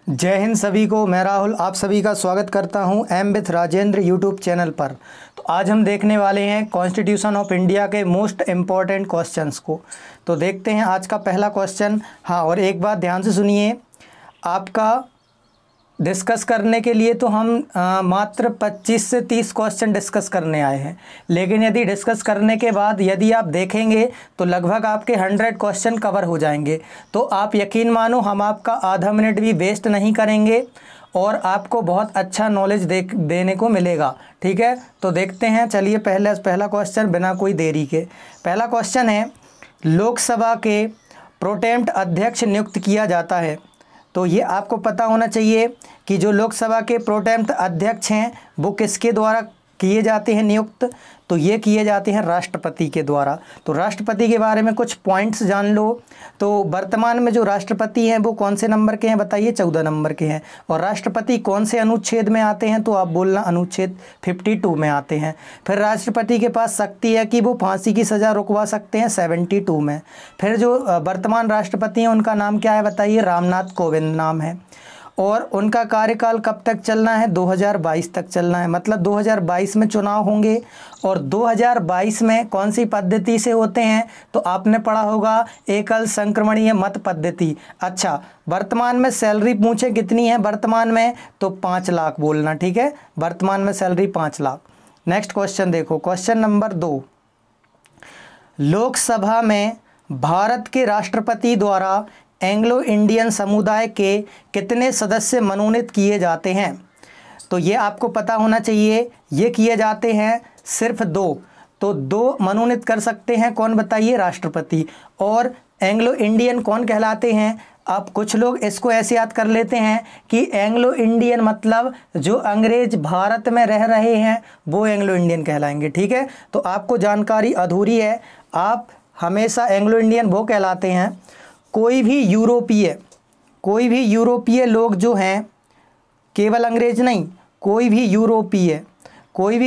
जय हिंद सभी को। मैं राहुल आप सभी का स्वागत करता हूं M with Rajendra YouTube channel पर। तो आज हम देखने वाले हैं कॉन्स्टिट्यूशन ऑफ इंडिया के मोस्ट इम्पॉर्टेंट क्वेश्चंस को। तो देखते हैं आज का पहला क्वेश्चन। हाँ, और एक बात ध्यान से सुनिए, आपका डिस्कस करने के लिए तो हम मात्र 25 से 30 क्वेश्चन डिस्कस करने आए हैं, लेकिन यदि डिस्कस करने के बाद यदि आप देखेंगे तो लगभग आपके 100 क्वेश्चन कवर हो जाएंगे। तो आप यकीन मानो हम आपका आधा मिनट भी वेस्ट नहीं करेंगे और आपको बहुत अच्छा नॉलेज देने को मिलेगा। ठीक है, तो देखते हैं। चलिए पहला क्वेश्चन बिना कोई देरी के। पहला क्वेश्चन है, लोकसभा के प्रोटेम्प्ट अध्यक्ष नियुक्त किया जाता है। तो ये आपको पता होना चाहिए कि जो लोकसभा के प्रोटेम्प्ट अध्यक्ष हैं वो किसके द्वारा किए जाते हैं नियुक्त। तो ये किए जाते हैं राष्ट्रपति के द्वारा। तो राष्ट्रपति के बारे में कुछ पॉइंट्स जान लो। तो वर्तमान में जो राष्ट्रपति हैं वो कौन से नंबर के हैं बताइए? 14 नंबर के हैं। और राष्ट्रपति कौन से अनुच्छेद में आते हैं? तो आप बोलना अनुच्छेद 52 में आते हैं। फिर राष्ट्रपति के पास शक्ति है कि वो फांसी की सज़ा रुकवा सकते हैं 72 में। फिर जो वर्तमान राष्ट्रपति हैं उनका नाम क्या है बताइए? रामनाथ कोविंद नाम है। और उनका कार्यकाल कब तक चलना है? 2022 तक चलना है। मतलब 2022 में चुनाव होंगे। और 2022 में कौन सी पद्धति से होते हैं? तो आपने पढ़ा होगा एकल संक्रमणीय मत पद्धति। अच्छा, वर्तमान में सैलरी पूछे कितनी है वर्तमान में? तो 5 लाख बोलना। ठीक है, वर्तमान में सैलरी 5 लाख। नेक्स्ट क्वेश्चन देखो, क्वेश्चन नंबर 2। लोकसभा में भारत के राष्ट्रपति द्वारा एंग्लो इंडियन समुदाय के कितने सदस्य मनोनीत किए जाते हैं? तो ये आपको पता होना चाहिए, ये किए जाते हैं सिर्फ 2। तो 2 मनोनीत कर सकते हैं। कौन बताइए? राष्ट्रपति। और एंग्लो इंडियन कौन कहलाते हैं? अब कुछ लोग इसको ऐसे याद कर लेते हैं कि एंग्लो इंडियन मतलब जो अंग्रेज भारत में रह रहे हैं वो एंग्लो इंडियन कहलाएंगे। ठीक है, तो आपको जानकारी अधूरी है। आप हमेशा एंग्लो इंडियन वो कहलाते हैं कोई भी यूरोपीय लोग जो हैं, केवल अंग्रेज नहीं, कोई भी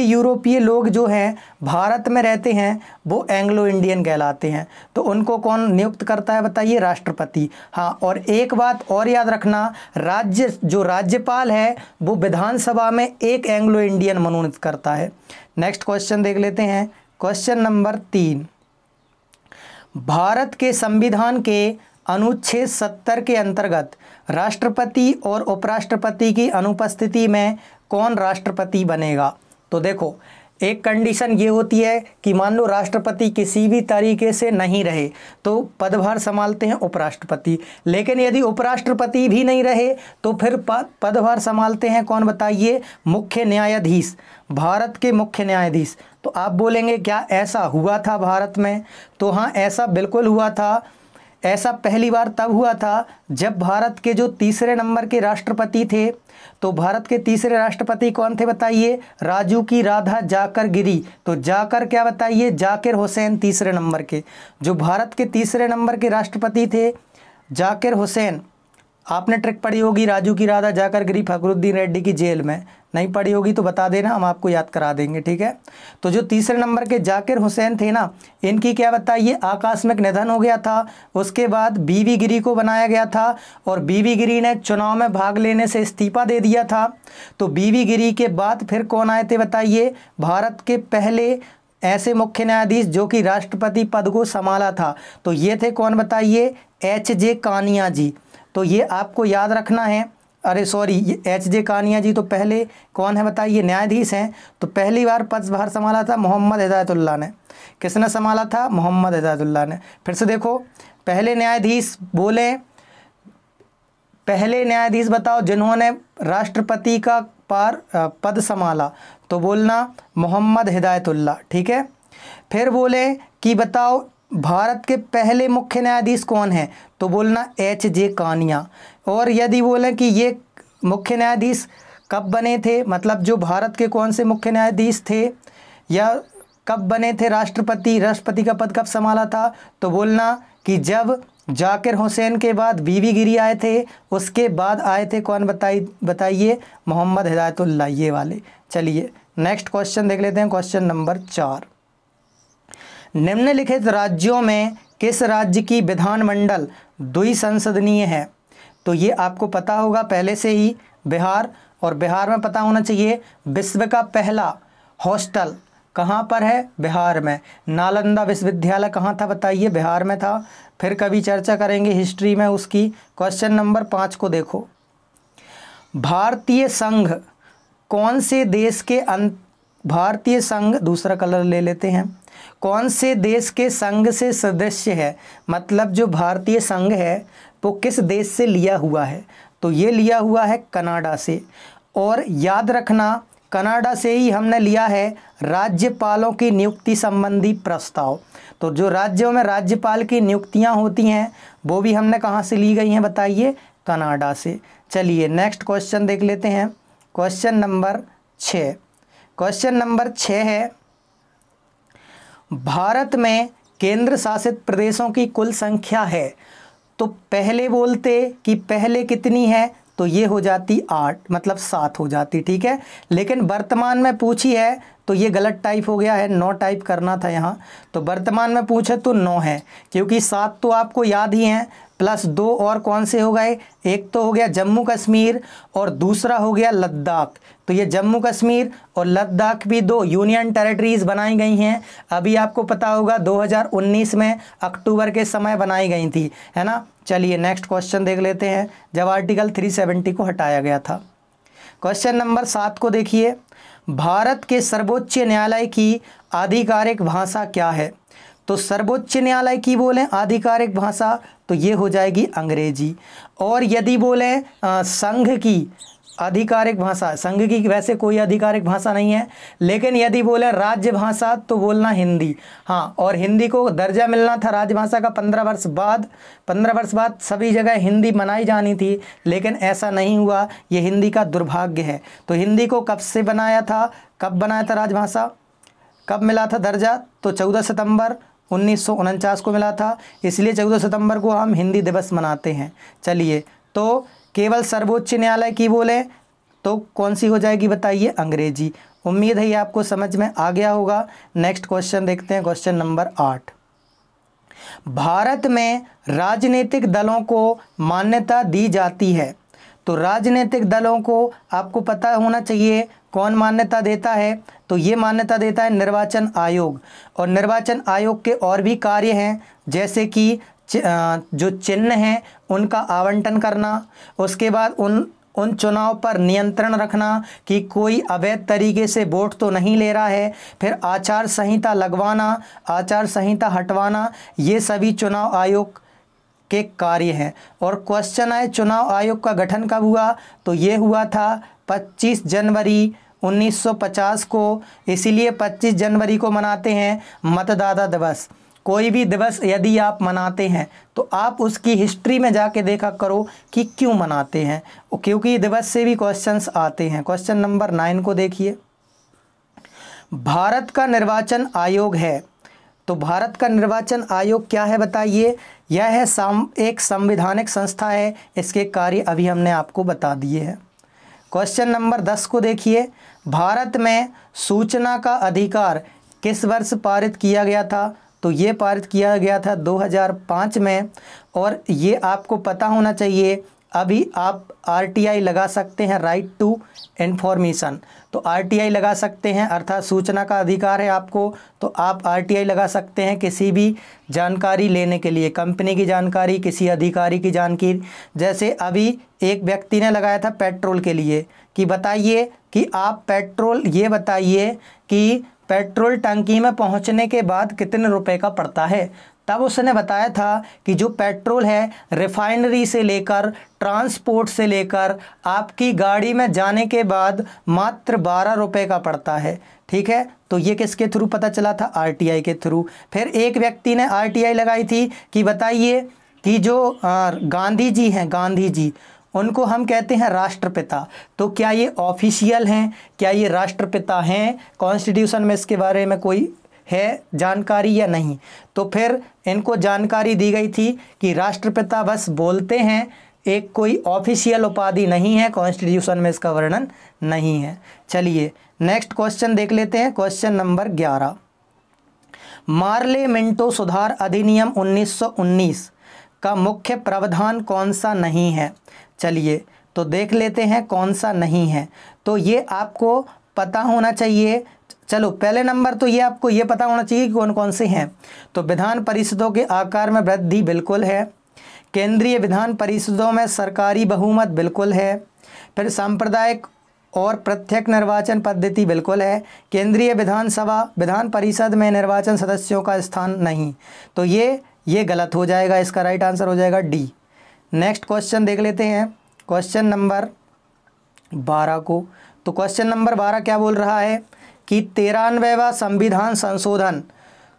यूरोपीय लोग जो हैं भारत में रहते हैं वो एंग्लो इंडियन कहलाते हैं। तो उनको कौन नियुक्त करता है बताइए? राष्ट्रपति। हाँ, और एक बात और याद रखना, राज्यपाल है वो विधानसभा में एक एंग्लो इंडियन मनोनीत करता है। नेक्स्ट क्वेश्चन देख लेते हैं, क्वेश्चन नंबर 3। भारत के संविधान के अनुच्छेद 70 के अंतर्गत राष्ट्रपति और उपराष्ट्रपति की अनुपस्थिति में कौन राष्ट्रपति बनेगा? तो देखो, एक कंडीशन ये होती है कि मान लो राष्ट्रपति किसी भी तरीके से नहीं रहे तो पदभार संभालते हैं उपराष्ट्रपति। लेकिन यदि उपराष्ट्रपति भी नहीं रहे तो फिर पदभार संभालते हैं कौन बताइए? मुख्य न्यायाधीश, भारत के मुख्य न्यायाधीश। तो आप बोलेंगे क्या ऐसा हुआ था भारत में? तो हाँ, ऐसा बिल्कुल हुआ था। ऐसा पहली बार तब हुआ था जब भारत के जो तीसरे नंबर के राष्ट्रपति थे, तो भारत के तीसरे राष्ट्रपति कौन थे बताइए? राजू की राधा जाकर गिरी। तो जाकर क्या बताइए? जाकिर हुसैन तीसरे नंबर के। जो भारत के तीसरे नंबर के राष्ट्रपति थे जाकिर हुसैन। आपने ट्रिक पढ़ी होगी, राजू की राधा जाकर गिरी फखरुद्दीन रेड्डी की जेल में। नहीं पढ़ी होगी तो बता देना, हम आपको याद करा देंगे। ठीक है, तो जो तीसरे नंबर के जाकिर हुसैन थे ना, इनकी क्या बताइए? आकस्मिक निधन हो गया था। उसके बाद बीवी गिरी को बनाया गया था और बीवी गिरी ने चुनाव में भाग लेने से इस्तीफा दे दिया था। तो बीवी गिरी के बाद फिर कौन आए थे बताइए? भारत के पहले ऐसे मुख्य न्यायाधीश जो कि राष्ट्रपति पद को संभाला था, तो ये थे कौन बताइए? एच.जे. कानिया जी। तो ये आपको याद रखना है। अरे सॉरी, ये एच.जे. कानिया जी तो पहले कौन है बताइए? न्यायाधीश हैं। तो पहली बार पदभार संभाला था मोहम्मद हिदायतुल्लाह ने। किसने संभाला था? मोहम्मद हिदायतुल्लाह ने। फिर से देखो, पहले न्यायाधीश बोले, पहले न्यायाधीश बताओ जिन्होंने राष्ट्रपति का पद संभाला, तो बोलना मोहम्मद हिदायतुल्लाह। ठीक है, फिर बोले कि बताओ भारत के पहले मुख्य न्यायाधीश कौन है? तो बोलना एच.जे. कानिया। और यदि बोले कि ये मुख्य न्यायाधीश कब बने थे, मतलब जो भारत के कौन से मुख्य न्यायाधीश थे या कब बने थे राष्ट्रपति का पद कब संभाला था, तो बोलना कि जब जाकिर हुसैन के बाद बीवी गिरी आए थे, उसके बाद आए थे कौन बताइए? मोहम्मद हिदायतुल्लाह, ये वाले। चलिए नेक्स्ट क्वेश्चन देख लेते हैं, क्वेश्चन नंबर 4। निम्नलिखित राज्यों में किस राज्य की विधानमंडल द्विसंसदनीय है? तो ये आपको पता होगा पहले से ही, बिहार। और बिहार में पता होना चाहिए विश्व का पहला हॉस्टल कहाँ पर है, बिहार में। नालंदा विश्वविद्यालय कहाँ था बताइए, बिहार में था। फिर कभी चर्चा करेंगे हिस्ट्री में उसकी। क्वेश्चन नंबर 5 को देखो, भारतीय संघ कौन से देश के भारतीय संघ, दूसरा कलर ले लेते हैं, कौन से देश के संघ से सदस्य है, मतलब जो भारतीय संघ है वो किस देश से लिया हुआ है, तो ये लिया हुआ है कनाडा से। और याद रखना कनाडा से ही हमने लिया है राज्यपालों की नियुक्ति संबंधी प्रस्ताव। तो जो राज्यों में राज्यपाल की नियुक्तियां होती हैं वो भी हमने कहाँ से ली गई हैं बताइए, कनाडा से। चलिए नेक्स्ट क्वेश्चन देख लेते हैं, क्वेश्चन नंबर 6। क्वेश्चन नंबर 6 है, भारत में केंद्र शासित प्रदेशों की कुल संख्या है। तो पहले बोलते कि पहले कितनी है, तो ये हो जाती 8, मतलब 7 हो जाती, ठीक है। लेकिन वर्तमान में पूछी है तो ये गलत टाइप हो गया है, 9 टाइप करना था यहाँ। तो वर्तमान में पूछे तो 9 है, क्योंकि 7 तो आपको याद ही हैं, प्लस 2 और कौन से हो गए, एक तो हो गया जम्मू कश्मीर और दूसरा हो गया लद्दाख। तो ये जम्मू कश्मीर और लद्दाख भी 2 यूनियन टेरिटरीज बनाई गई हैं। अभी आपको पता होगा 2019 में अक्टूबर के समय बनाई गई थी, है ना। चलिए नेक्स्ट क्वेश्चन देख लेते हैं, जब आर्टिकल 370 को हटाया गया था। क्वेश्चन नंबर 7 को देखिए, भारत के सर्वोच्च न्यायालय की आधिकारिक भाषा क्या है। तो सर्वोच्च न्यायालय की बोलें आधिकारिक भाषा तो ये हो जाएगी अंग्रेजी। और यदि बोलें संघ की आधिकारिक भाषा, संघ की वैसे कोई आधिकारिक भाषा नहीं है, लेकिन यदि बोले राज्य भाषा तो बोलना हिंदी। हाँ, और हिंदी को दर्जा मिलना था राजभाषा का 15 वर्ष बाद। 15 वर्ष बाद सभी जगह हिंदी मनाई जानी थी, लेकिन ऐसा नहीं हुआ, ये हिंदी का दुर्भाग्य है। तो हिंदी को कब से बनाया था, कब बनाया था राजभाषा, कब मिला था दर्जा, तो 14 सितंबर 1949 को मिला था, इसलिए 14 सितंबर को हम हिंदी दिवस मनाते हैं। चलिए, तो केवल सर्वोच्च न्यायालय की बोले तो कौन सी हो जाएगी बताइए, अंग्रेजी। उम्मीद है ये आपको समझ में आ गया होगा। नेक्स्ट क्वेश्चन देखते हैं, क्वेश्चन नंबर 8। भारत में राजनीतिक दलों को मान्यता दी जाती है। तो राजनीतिक दलों को आपको पता होना चाहिए कौन मान्यता देता है, तो ये मान्यता देता है निर्वाचन आयोग। और निर्वाचन आयोग के और भी कार्य हैं, जैसे कि जो चिन्ह हैं उनका आवंटन करना, उसके बाद उन चुनाव पर नियंत्रण रखना कि कोई अवैध तरीके से वोट तो नहीं ले रहा है, फिर आचार संहिता लगवाना, आचार संहिता हटवाना, ये सभी चुनाव आयोग के कार्य हैं। और क्वेश्चन है चुनाव आयोग का गठन कब हुआ, तो ये हुआ था 25 जनवरी 1950 को। इसीलिए 25 जनवरी को मनाते हैं मतदाता दिवस। कोई भी दिवस यदि आप मनाते हैं तो आप उसकी हिस्ट्री में जाके देखा करो कि क्यों मनाते हैं, क्योंकि दिवस से भी क्वेश्चंस आते हैं। क्वेश्चन नंबर 9 को देखिए, भारत का निर्वाचन आयोग है। तो भारत का निर्वाचन आयोग क्या है बताइए, यह है एक संवैधानिक संस्था है, इसके कार्य अभी हमने आपको बता दिए हैं। क्वेश्चन नंबर 10 को देखिए, भारत में सूचना का अधिकार किस वर्ष पारित किया गया था, तो ये पारित किया गया था 2005 में। और ये आपको पता होना चाहिए, अभी आप आरटीआई लगा सकते हैं, राइट टू इन्फॉर्मेशन। तो आरटीआई लगा सकते हैं, अर्थात सूचना का अधिकार है आपको, तो आप आरटीआई लगा सकते हैं किसी भी जानकारी लेने के लिए, कंपनी की जानकारी, किसी अधिकारी की जानकारी। जैसे अभी एक व्यक्ति ने लगाया था पेट्रोल के लिए कि बताइए कि आप पेट्रोल, ये बताइए कि पेट्रोल टंकी में पहुंचने के बाद कितने रुपए का पड़ता है। तब उसने बताया था कि जो पेट्रोल है रिफाइनरी से लेकर, ट्रांसपोर्ट से लेकर, आपकी गाड़ी में जाने के बाद मात्र 12 रुपए का पड़ता है, ठीक है। तो ये किसके थ्रू पता चला था, आरटीआई के थ्रू। फिर एक व्यक्ति ने आरटीआई लगाई थी कि बताइए कि जो गांधी जी हैं, गांधी जी, उनको हम कहते हैं राष्ट्रपिता। तो क्या ये ऑफिशियल हैं, क्या ये राष्ट्रपिता हैं, कॉन्स्टिट्यूशन में इसके बारे में कोई है जानकारी या नहीं। तो फिर इनको जानकारी दी गई थी कि राष्ट्रपिता बस बोलते हैं, एक कोई ऑफिशियल उपाधि नहीं है, कॉन्स्टिट्यूशन में इसका वर्णन नहीं है। चलिए नेक्स्ट क्वेश्चन देख लेते हैं, क्वेश्चन नंबर 11। मार्ले मिंटो सुधार अधिनियम 1919 का मुख्य प्रावधान कौन सा नहीं है? चलिए तो देख लेते हैं कौन सा नहीं है। तो ये आपको पता होना चाहिए। चलो पहले नंबर तो ये आपको ये पता होना चाहिए कि कौन कौन से हैं। तो विधान परिषदों के आकार में वृद्धि बिल्कुल है, केंद्रीय विधान परिषदों में सरकारी बहुमत बिल्कुल है, फिर सांप्रदायिक और प्रत्यक्ष निर्वाचन पद्धति बिल्कुल है, केंद्रीय विधानसभा विधान परिषद में निर्वाचन सदस्यों का स्थान नहीं। तो ये गलत हो जाएगा, इसका राइट आंसर हो जाएगा डी। नेक्स्ट क्वेश्चन देख लेते हैं, क्वेश्चन नंबर 12 को। तो क्वेश्चन नंबर 12 क्या बोल रहा है कि 93वां संविधान संशोधन।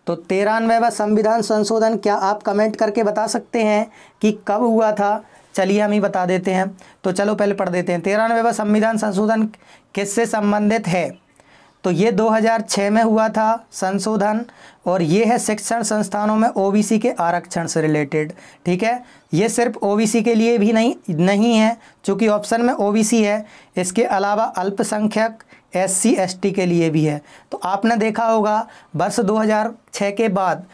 तो 93वां संविधान संशोधन क्या आप कमेंट करके बता सकते हैं कि कब हुआ था? चलिए हम ही बता देते हैं। तो चलो पहले पढ़ देते हैं। 93वां संविधान संशोधन किससे संबंधित है? तो ये 2006 में हुआ था संशोधन, और ये है शिक्षण संस्थानों में ओबीसी के आरक्षण से रिलेटेड। ठीक है, ये सिर्फ ओबीसी के लिए भी नहीं है, चूँकि ऑप्शन में ओबीसी है। इसके अलावा अल्पसंख्यक एससी एसटी के लिए भी है। तो आपने देखा होगा वर्ष 2006 के बाद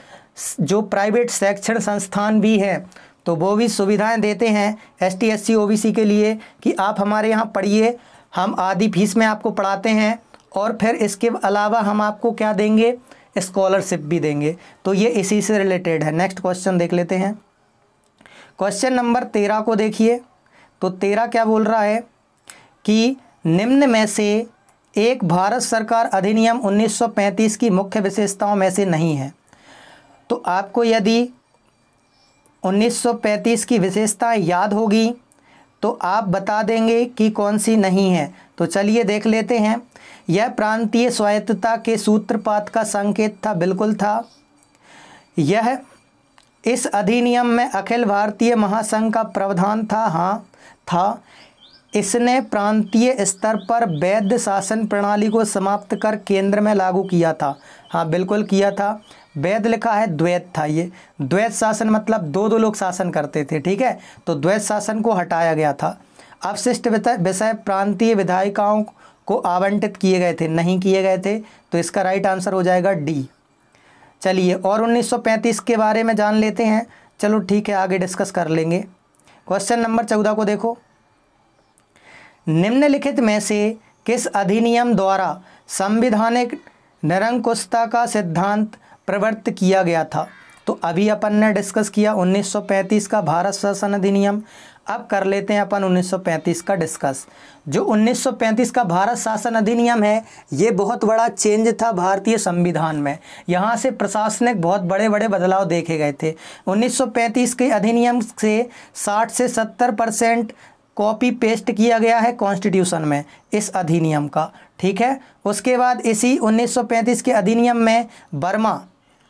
जो प्राइवेट शैक्षणिक संस्थान भी है तो वो भी सुविधाएं देते हैं एसटी एससी ओबीसी के लिए कि आप हमारे यहाँ पढ़िए, हम आधी फीस में आपको पढ़ाते हैं, और फिर इसके अलावा हम आपको क्या देंगे? स्कॉलरशिप भी देंगे। तो ये इसी से रिलेटेड है। नेक्स्ट क्वेश्चन देख लेते हैं, क्वेश्चन नंबर 13 को देखिए। तो 13 क्या बोल रहा है कि निम्न में से एक भारत सरकार अधिनियम 1935 की मुख्य विशेषताओं में से नहीं है। तो आपको यदि 1935 की विशेषताएं याद होगी तो आप बता देंगे कि कौन सी नहीं है। तो चलिए देख लेते हैं। यह प्रांतीय स्वायत्तता के सूत्रपात का संकेत था, बिल्कुल था। यह इस अधिनियम में अखिल भारतीय महासंघ का प्रावधान था, हाँ था। इसने प्रांतीय स्तर पर वैध शासन प्रणाली को समाप्त कर केंद्र में लागू किया था, हाँ बिल्कुल किया था। वैध लिखा है, द्वैत था। ये द्वैत शासन मतलब दो लोग शासन करते थे, ठीक है। तो द्वैत शासन को हटाया गया था। अवशिष्ट विषय प्रांतीय विधायिकाओं को आवंटित किए गए थे, नहीं किए गए थे। तो इसका राइट आंसर हो जाएगा डी। चलिए और 1935 के बारे में जान लेते हैं। चलो ठीक है, आगे डिस्कस कर लेंगे। क्वेश्चन नंबर 14 को देखो। निम्नलिखित में से किस अधिनियम द्वारा संवैधानिक निरंकुशता का सिद्धांत प्रवर्तित किया गया था? तो अभी अपन ने डिस्कस किया 1935 का भारत शासन अधिनियम। अब कर लेते हैं अपन 1935 का डिस्कस। जो 1935 का भारत शासन अधिनियम है, ये बहुत बड़ा चेंज था भारतीय संविधान में। यहाँ से प्रशासनिक बहुत बड़े बड़े बदलाव देखे गए थे। 1935 के अधिनियम से 60 से 70% कॉपी पेस्ट किया गया है कॉन्स्टिट्यूशन में इस अधिनियम का, ठीक है। उसके बाद इसी 1935 के अधिनियम में बर्मा,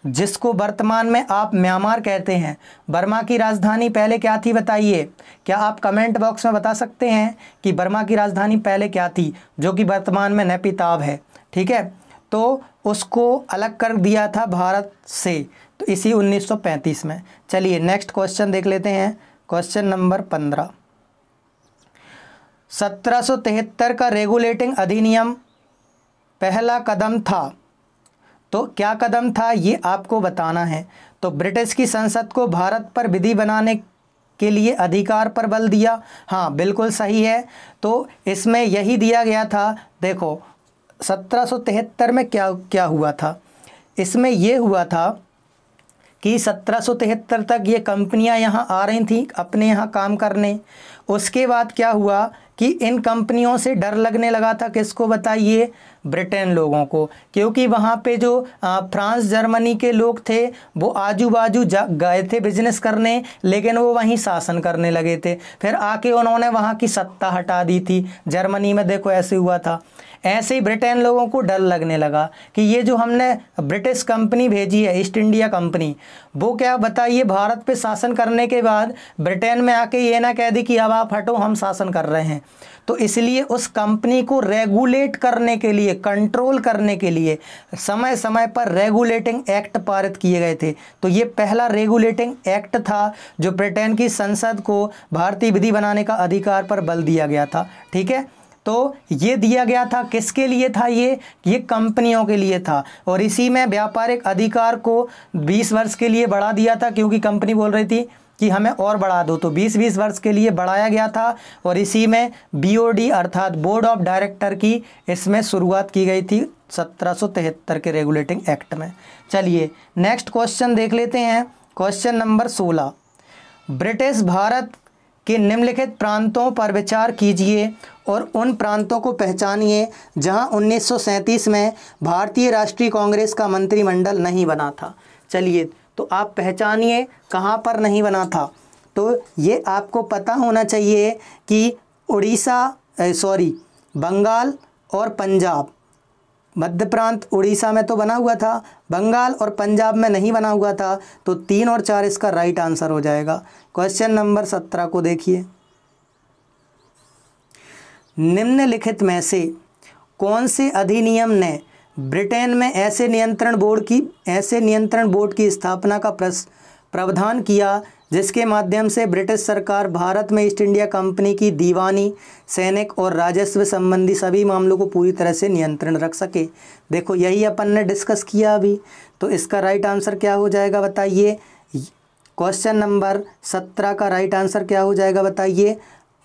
जिसको वर्तमान में आप म्यांमार कहते हैं, बर्मा की राजधानी पहले क्या थी बताइए? क्या आप कमेंट बॉक्स में बता सकते हैं कि बर्मा की राजधानी पहले क्या थी, जो कि वर्तमान में नैपिताव है, ठीक है। तो उसको अलग कर दिया था भारत से, तो इसी 1935 में। चलिए नेक्स्ट क्वेश्चन देख लेते हैं, क्वेश्चन नंबर 15। 1773 का रेगुलेटिंग अधिनियम पहला कदम था, तो क्या कदम था ये आपको बताना है। तो ब्रिटिश की संसद को भारत पर विधि बनाने के लिए अधिकार पर बल दिया, हाँ बिल्कुल सही है। तो इसमें यही दिया गया था। देखो 1773 में क्या हुआ था, इसमें ये हुआ था कि 1773 तक ये कंपनियां यहाँ आ रही थीं अपने यहाँ काम करने। उसके बाद क्या हुआ कि इन कंपनियों से डर लगने लगा था, किसको बताइए? ब्रिटेन लोगों को, क्योंकि वहाँ पे जो फ्रांस जर्मनी के लोग थे वो आजू बाजू गए थे बिजनेस करने, लेकिन वो वहीं शासन करने लगे थे। फिर आके उन्होंने वहाँ की सत्ता हटा दी थी। जर्मनी में देखो ऐसे हुआ था। ऐसे ही ब्रिटेन लोगों को डर लगने लगा कि ये जो हमने ब्रिटिश कंपनी भेजी है ईस्ट इंडिया कंपनी, वो क्या बताइए भारत पे शासन करने के बाद ब्रिटेन में आके ये ना कह दी कि अब आप हटो, हम शासन कर रहे हैं। तो इसलिए उस कंपनी को रेगुलेट करने के लिए, कंट्रोल करने के लिए समय समय पर रेगुलेटिंग एक्ट पारित किए गए थे। तो ये पहला रेगुलेटिंग एक्ट था जो ब्रिटेन की संसद को भारतीय विधि बनाने का अधिकार पर बल दिया गया था, ठीक है। तो ये दिया गया था किसके लिए था? ये कंपनियों के लिए था। और इसी में व्यापारिक अधिकार को 20 वर्ष के लिए बढ़ा दिया था, क्योंकि कंपनी बोल रही थी कि हमें और बढ़ा दो, तो 20-20 वर्ष के लिए बढ़ाया गया था और इसी में BOD अर्थात बोर्ड ऑफ डायरेक्टर की इसमें शुरुआत की गई थी 1773 के रेगुलेटिंग एक्ट में। चलिए नेक्स्ट क्वेश्चन देख लेते हैं। क्वेश्चन नंबर 16, ब्रिटिश भारत के निम्नलिखित प्रांतों पर विचार कीजिए और उन प्रांतों को पहचानिए जहां 1937 में भारतीय राष्ट्रीय कांग्रेस का मंत्रिमंडल नहीं बना था। चलिए तो आप पहचानिए कहां पर नहीं बना था। तो ये आपको पता होना चाहिए कि बंगाल और पंजाब, मध्य प्रांत उड़ीसा में तो बना हुआ था, बंगाल और पंजाब में नहीं बना हुआ था। तो 3 और 4 इसका राइट आंसर हो जाएगा। क्वेश्चन नंबर 17 को देखिए, निम्नलिखित में से कौन से अधिनियम ने ब्रिटेन में ऐसे नियंत्रण बोर्ड की स्थापना का प्रावधान किया जिसके माध्यम से ब्रिटिश सरकार भारत में ईस्ट इंडिया कंपनी की दीवानी, सैनिक और राजस्व संबंधी सभी मामलों को पूरी तरह से नियंत्रण रख सके। देखो यही अपन ने डिस्कस किया अभी। तो इसका राइट आंसर क्या हो जाएगा बताइए। क्वेश्चन नंबर 17 का राइट आंसर क्या हो जाएगा बताइए।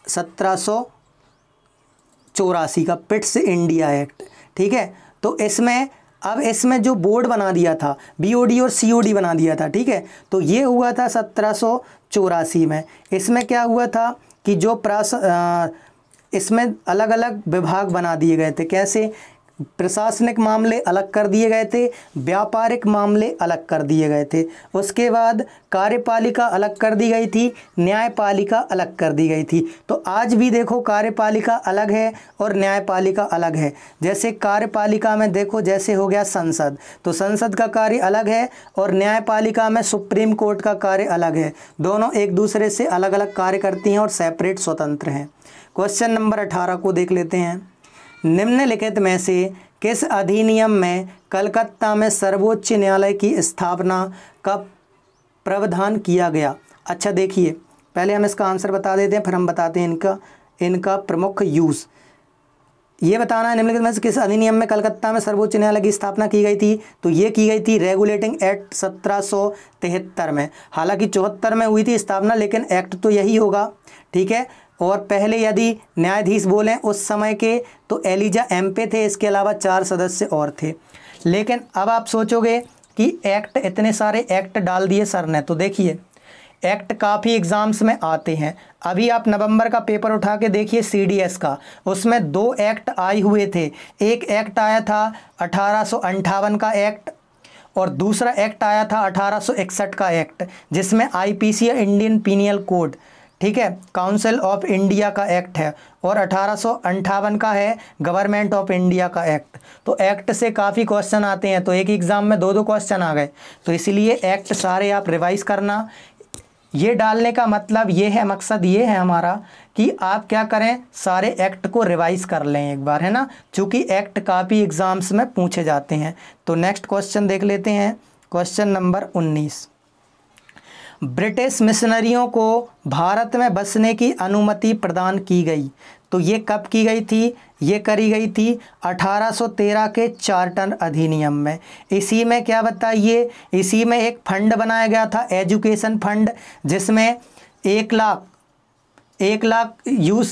1784 का पिट्स इंडिया एक्ट। ठीक है, तो इसमें जो बोर्ड बना दिया था BOD और COD बना दिया था। ठीक है, तो ये हुआ था 1784 में। इसमें क्या हुआ था कि इसमें अलग अलग विभाग बना दिए गए थे। कैसे? प्रशासनिक मामले अलग कर दिए गए थे, व्यापारिक मामले अलग कर दिए गए थे, उसके बाद कार्यपालिका अलग कर दी गई थी, न्यायपालिका अलग कर दी गई थी। तो आज भी देखो कार्यपालिका अलग है और न्यायपालिका अलग है। जैसे कार्यपालिका में देखो जैसे हो गया संसद, तो संसद का कार्य अलग है और न्यायपालिका में सुप्रीम कोर्ट का कार्य अलग है। दोनों एक दूसरे से अलग अलग कार्य करती हैं और सेपरेट स्वतंत्र हैं। क्वेश्चन नंबर 18 को देख लेते हैं। निम्नलिखित में से किस अधिनियम में कलकत्ता में सर्वोच्च न्यायालय की स्थापना का प्रावधान किया गया? अच्छा देखिए, पहले हम इसका आंसर बता देते हैं, फिर हम बताते हैं इनका प्रमुख यूज़। ये बताना है निम्नलिखित में से किस अधिनियम में कलकत्ता में सर्वोच्च न्यायालय की स्थापना की गई थी। तो ये की गई थी रेगुलेटिंग एक्ट 1773 में। हालांकि 74 में हुई थी स्थापना, लेकिन एक्ट तो यही होगा। ठीक है, और पहले यदि न्यायाधीश बोलें उस समय के तो एलिजा एम्पे थे, इसके अलावा 4 सदस्य और थे। लेकिन अब आप सोचोगे कि एक्ट, इतने सारे एक्ट डाल दिए सर ने। तो देखिए एक्ट काफ़ी एग्ज़ाम्स में आते हैं। अभी आप नवंबर का पेपर उठा के देखिए CDS का, उसमें 2 एक्ट आए हुए थे। एक एक्ट आया था 1858 का एक्ट और दूसरा एक्ट आया था 1861 का एक्ट, जिसमें IPC या इंडियन पीनियल कोड, ठीक है, काउंसिल ऑफ इंडिया का एक्ट है, और 1858 का है गवर्नमेंट ऑफ इंडिया का एक्ट। तो एक्ट से काफ़ी क्वेश्चन आते हैं, तो एक एग्ज़ाम में 2-2 क्वेश्चन आ गए। तो इसलिए एक्ट सारे आप रिवाइज़ करना। ये डालने का मतलब ये है, मकसद ये है हमारा कि आप क्या करें, सारे एक्ट को रिवाइज़ कर लें एक बार, है ना, क्योंकि एक्ट काफ़ी एग्ज़ाम्स में पूछे जाते हैं। तो नेक्स्ट क्वेश्चन देख लेते हैं। क्वेश्चन नंबर 19, ब्रिटिश मिशनरियों को भारत में बसने की अनुमति प्रदान की गई। तो ये कब की गई थी? ये करी गई थी 1813 के चार्टर अधिनियम में। इसी में क्या बताइए, इसी में एक फंड बनाया गया था, एजुकेशन फंड, जिसमें 1 लाख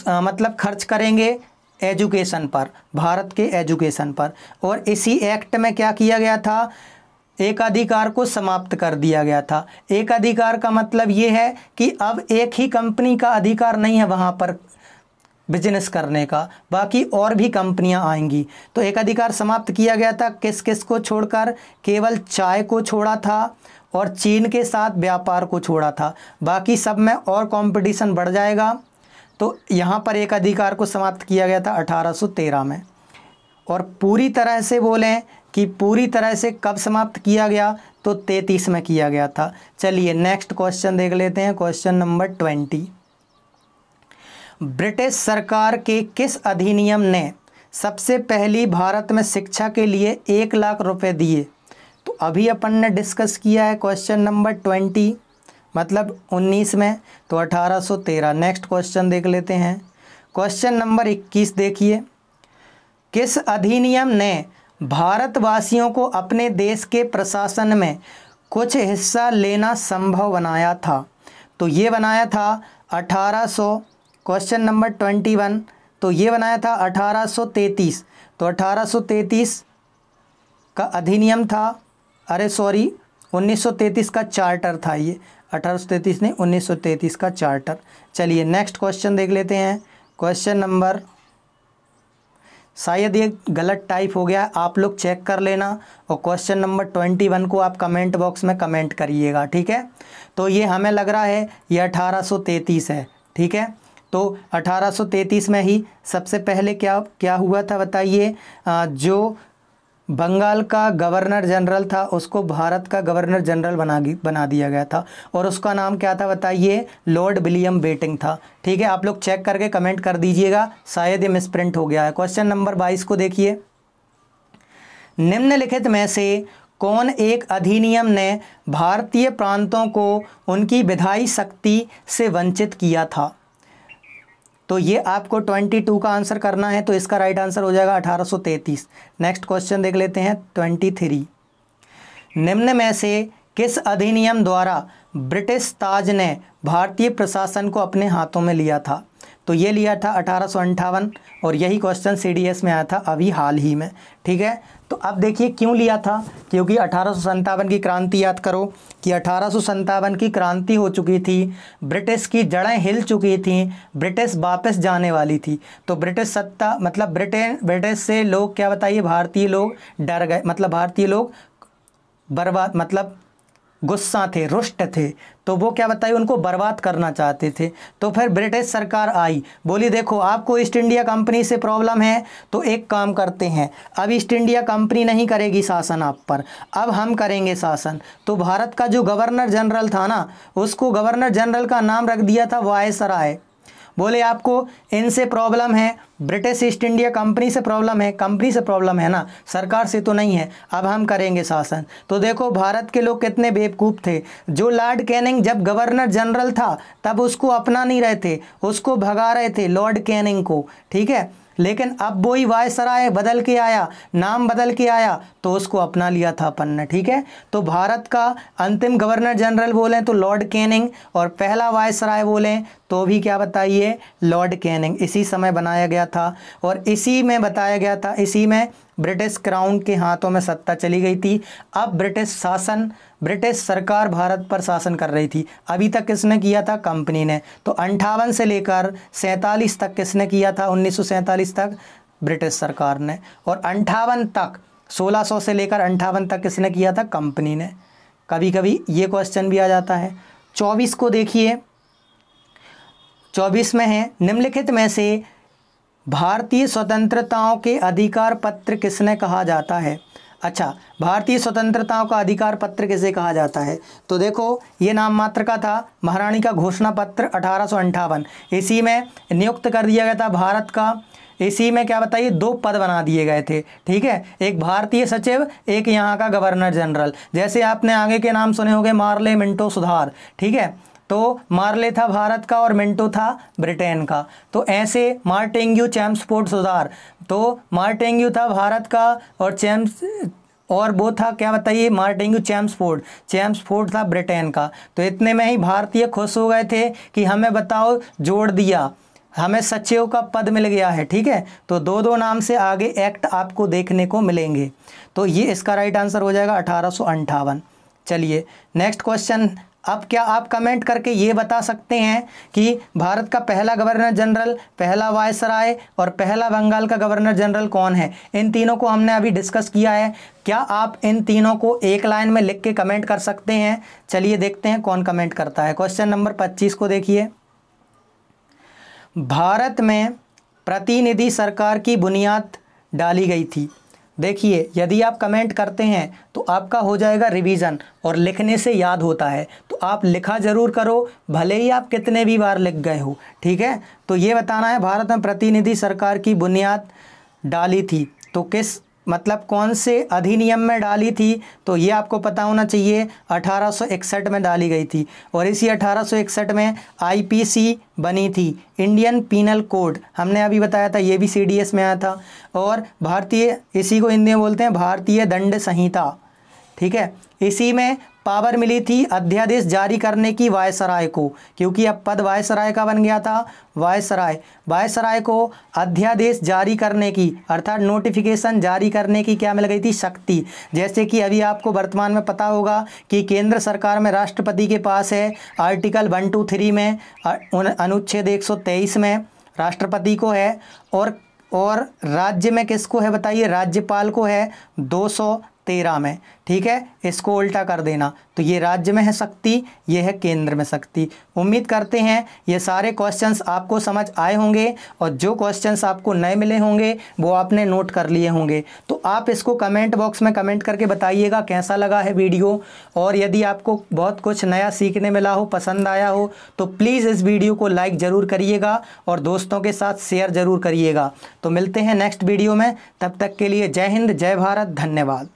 मतलब खर्च करेंगे एजुकेशन पर, भारत के एजुकेशन पर। और इसी एक्ट में क्या किया गया था, एक अधिकार को समाप्त कर दिया गया था। एक अधिकार का मतलब ये है कि अब एक ही कंपनी का अधिकार नहीं है वहाँ पर बिजनेस करने का, बाकी और भी कंपनियां आएंगी। तो एक अधिकार समाप्त किया गया था, किस किस को छोड़कर? केवल चाय को छोड़ा था और चीन के साथ व्यापार को छोड़ा था। बाकी सब में और कंपटीशन बढ़ जाएगा। तो यहाँ पर एक अधिकार को समाप्त किया गया था 1813 में। और पूरी तरह से बोलें कि पूरी तरह से कब समाप्त किया गया, तो 33 में किया गया था। चलिए नेक्स्ट क्वेश्चन देख लेते हैं। क्वेश्चन नंबर 20, ब्रिटिश सरकार के किस अधिनियम ने सबसे पहली भारत में शिक्षा के लिए 1 लाख रुपए दिए? तो अभी अपन ने डिस्कस किया है क्वेश्चन नंबर 20 मतलब 19 में, तो 1813। नेक्स्ट क्वेश्चन देख लेते हैं। क्वेश्चन नंबर 21 देखिए, किस अधिनियम ने भारतवासियों को अपने देश के प्रशासन में कुछ हिस्सा लेना संभव बनाया था? तो ये बनाया था 1800। क्वेश्चन नंबर 21, तो ये बनाया था 1833। तो 1833 का अधिनियम था, अरे सॉरी 1933 का चार्टर था ये, 1833 नहीं 1933 का चार्टर। चलिए नेक्स्ट क्वेश्चन देख लेते हैं। क्वेश्चन नंबर, शायद ये गलत टाइप हो गया, आप लोग चेक कर लेना। और क्वेश्चन नंबर 21 को आप कमेंट बॉक्स में कमेंट करिएगा, ठीक है। तो ये हमें लग रहा है ये 1833 है, ठीक है। तो 1833 में ही सबसे पहले क्या हुआ था बताइए, जो बंगाल का गवर्नर जनरल था उसको भारत का गवर्नर जनरल बना दिया गया था, और उसका नाम क्या था बताइए, लॉर्ड विलियम बेटिंग था, ठीक है। आप लोग चेक करके कमेंट कर दीजिएगा, शायद ये मिसप्रिंट हो गया है। क्वेश्चन नंबर 22 को देखिए, निम्नलिखित में से कौन एक अधिनियम ने भारतीय प्रांतों को उनकी विधायी शक्ति से वंचित किया था। तो ये आपको 22 का आंसर करना है, तो इसका राइट आंसर हो जाएगा 1833। नेक्स्ट क्वेश्चन देख लेते हैं 23, निम्न में से किस अधिनियम द्वारा ब्रिटिश ताज ने भारतीय प्रशासन को अपने हाथों में लिया था। तो ये लिया था 1858, और यही क्वेश्चन CDS में आया था अभी हाल ही में, ठीक है। तो अब देखिए क्यों लिया था, क्योंकि 1857 की क्रांति याद करो कि 1857 की क्रांति हो चुकी थी, ब्रिटिश की जड़ें हिल चुकी थी, ब्रिटिश वापस जाने वाली थी। तो ब्रिटिश सत्ता मतलब ब्रिटिश से लोग क्या बताइए, भारतीय लोग डर गए, मतलब भारतीय लोग बर्बाद, मतलब गुस्सा थे, रुष्ट थे, तो वो क्या बताइए उनको बर्बाद करना चाहते थे। तो फिर ब्रिटिश सरकार आई, बोली देखो आपको ईस्ट इंडिया कंपनी से प्रॉब्लम है, तो एक काम करते हैं, अब ईस्ट इंडिया कंपनी नहीं करेगी शासन आप पर, अब हम करेंगे शासन। तो भारत का जो गवर्नर जनरल था ना, उसको गवर्नर जनरल का नाम रख दिया था वायसराय। बोले आपको इनसे प्रॉब्लम है, ब्रिटिश ईस्ट इंडिया कंपनी से प्रॉब्लम है, कंपनी से प्रॉब्लम है ना, सरकार से तो नहीं है, अब हम करेंगे शासन। तो देखो भारत के लोग कितने बेवकूफ़ थे, जो लॉर्ड कैनिंग जब गवर्नर जनरल था तब उसको अपना नहीं रहे थे, उसको भगा रहे थे लॉर्ड कैनिंग को, ठीक है। लेकिन अब वही वायसराय बदल के आया, नाम बदल के आया, तो उसको अपना लिया था अपन ने, ठीक है। तो भारत का अंतिम गवर्नर जनरल बोलें तो लॉर्ड कैनिंग, और पहला वायसराय बोलें तो भी क्या बताइए, लॉर्ड कैनिंग। इसी समय बनाया गया था, और इसी में बताया गया था, इसी में ब्रिटिश क्राउन के हाथों में सत्ता चली गई थी। अब ब्रिटिश सरकार भारत पर शासन कर रही थी। अभी तक किसने किया था, कंपनी ने। तो 58 से लेकर 47 तक किसने किया था, 1947 तक ब्रिटिश सरकार ने, और 58 तक 1600 से लेकर 58 तक किसने किया था, कंपनी ने। कभी कभी ये क्वेश्चन भी आ जाता है। 24 को देखिए, 24 में है, निम्नलिखित में से भारतीय स्वतंत्रताओं के अधिकार पत्र किसने कहा जाता है। अच्छा, भारतीय स्वतंत्रताओं का अधिकार पत्र किसे कहा जाता है। तो देखो ये नाम मात्र का था, महारानी का घोषणा पत्र 1858, इसी में नियुक्त कर दिया गया था भारत का। इसी में क्या बताइए 2 पद बना दिए गए थे, ठीक है, एक भारतीय सचिव, एक यहाँ का गवर्नर जनरल। जैसे आपने आगे के नाम सुने होंगे, मार्ले, मिंटो, सुधार, ठीक है। तो मार्ले था भारत का और मिंटो था ब्रिटेन का। तो ऐसे मार्टेंग्यू, चैम्सफोर्ड, सुधार, तो मार्टेंग्यू था भारत का और वो था क्या बताइए, मार्टेंग्यू चैम्सफोर्ड था ब्रिटेन का। तो इतने में ही भारतीय खुश हो गए थे कि हमें बताओ जोड़ दिया, हमें सचिव का पद मिल गया है, ठीक है। तो 2 नाम से आगे एक्ट आपको देखने को मिलेंगे। तो ये इसका राइट आंसर हो जाएगा 1858। चलिए नेक्स्ट क्वेश्चन। अब क्या आप कमेंट करके ये बता सकते हैं कि भारत का पहला गवर्नर जनरल, पहला वायसराय और पहला बंगाल का गवर्नर जनरल कौन है। इन तीनों को हमने अभी डिस्कस किया है। क्या आप इन तीनों को एक लाइन में लिख के कमेंट कर सकते हैं। चलिए देखते हैं कौन कमेंट करता है। क्वेश्चन नंबर 25 को देखिए, भारत में प्रतिनिधि सरकार की बुनियाद डाली गई थी। देखिए यदि आप कमेंट करते हैं तो आपका हो जाएगा रिवीजन, और लिखने से याद होता है, तो आप लिखा ज़रूर करो, भले ही आप कितने भी बार लिख गए हो, ठीक है। तो ये बताना है भारत में प्रतिनिधि सरकार की बुनियाद डाली थी, तो किस मतलब कौन से अधिनियम में डाली थी, तो ये आपको पता होना चाहिए। 1861 में डाली गई थी, और इसी 1861 में IPC बनी थी, इंडियन पीनल कोड, हमने अभी बताया था, ये भी CDS में आया था। और भारतीय, इसी को हिंदी में बोलते हैं भारतीय दंड संहिता, ठीक है। इसी में पावर मिली थी अध्यादेश जारी करने की वायसराय को, क्योंकि अब पद वायसराय का बन गया था, वायसराय को अध्यादेश जारी करने की अर्थात नोटिफिकेशन जारी करने की क्या मिल गई थी, शक्ति। जैसे कि अभी आपको वर्तमान में पता होगा कि केंद्र सरकार में राष्ट्रपति के पास है आर्टिकल 123 में अनुच्छेद 123 में राष्ट्रपति को है, और राज्य में किसको है बताइए, राज्यपाल को है 213 में। ठीक है, इसको उल्टा कर देना, तो ये राज्य में है शक्ति, ये है केंद्र में शक्ति। उम्मीद करते हैं ये सारे क्वेश्चंस आपको समझ आए होंगे, और जो क्वेश्चंस आपको नए मिले होंगे वो आपने नोट कर लिए होंगे। तो आप इसको कमेंट बॉक्स में कमेंट करके बताइएगा कैसा लगा है वीडियो, और यदि आपको बहुत कुछ नया सीखने मिला हो, पसंद आया हो, तो प्लीज़ इस वीडियो को लाइक ज़रूर करिएगा और दोस्तों के साथ शेयर ज़रूर करिएगा। तो मिलते हैं नेक्स्ट वीडियो में, तब तक के लिए जय हिंद, जय भारत, धन्यवाद।